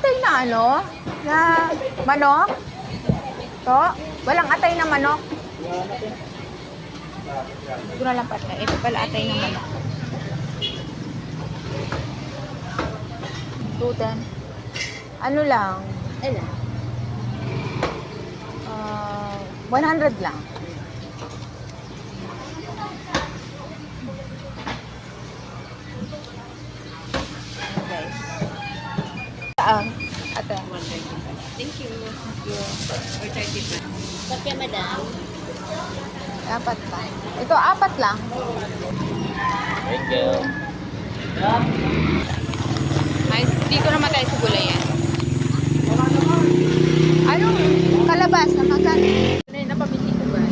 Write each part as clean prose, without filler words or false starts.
atay na ano? Na manok? To? Walang atay na manok? Ito na lang pala. Ito pala atay na manok. 210. Ano lang? Ilan? 100 lang. Okay. Ate. Thank you. Thank you. Or 30 pa. Kapya, madam. Apat pa. Ito, apat lang. Thank you. Ay, dito naman tayo sa gulayan. Anong kalabasa? Magkano? Ano yung napamili ko ba?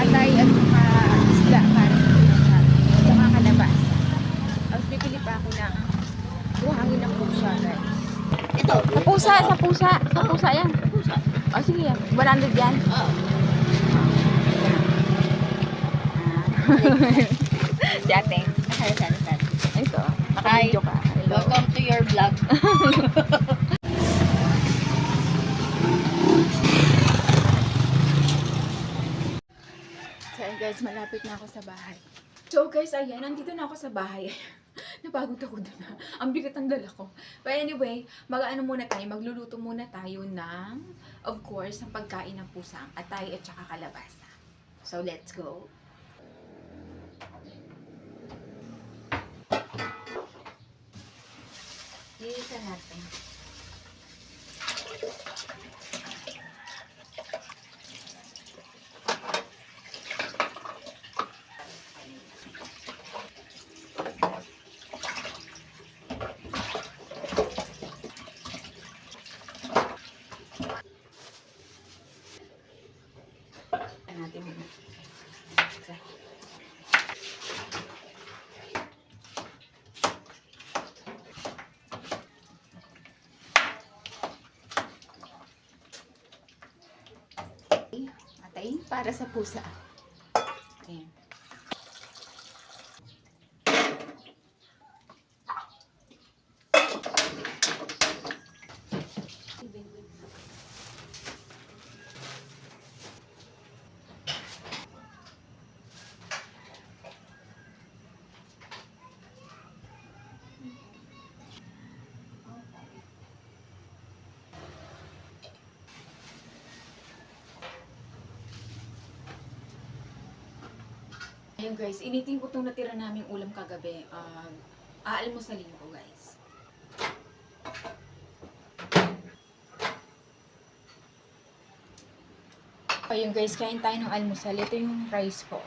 Atay at saka isda para sa pusa. At saka kalabasa. Tapos bibili pa ako ng buhangin ng pusa, guys. Ito. Sa pusa, sa pusa. Sa pusa yan. Pusa. O sige yan. 100 yan. Oo. Si ate. Saan. Ito. Hi. Naka-video ka. Hello. Welcome to your vlog. So guys, malapit na ako sa bahay. So guys, ayan, nandito na ako sa bahay. Napagod ako doon. Ang bigat ang dala ko. But anyway, mag-ano muna tayo, magluluto muna tayo ng, of course, ng pagkain ng pusang atay at saka kalabasa. So let's go. Isa natin. Natin muna. Atay para sa pusa. Ayan. Ayun guys, initin ko itong natira naming ulam kagabi. Aalmusalin ko guys. Ayun guys, kain tayo ng almusal. Ito yung rice ko.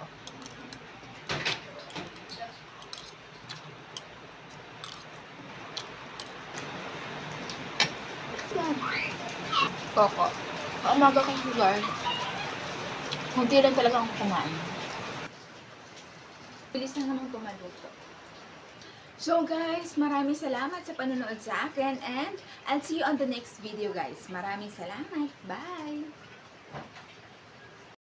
Koko. Umaga kang lugar. Kunti lang talaga akong kumain. Bilis na naman tumaluto. So guys, maraming salamat sa panonood sa akin and I'll see you on the next video guys. Maraming salamat. Bye!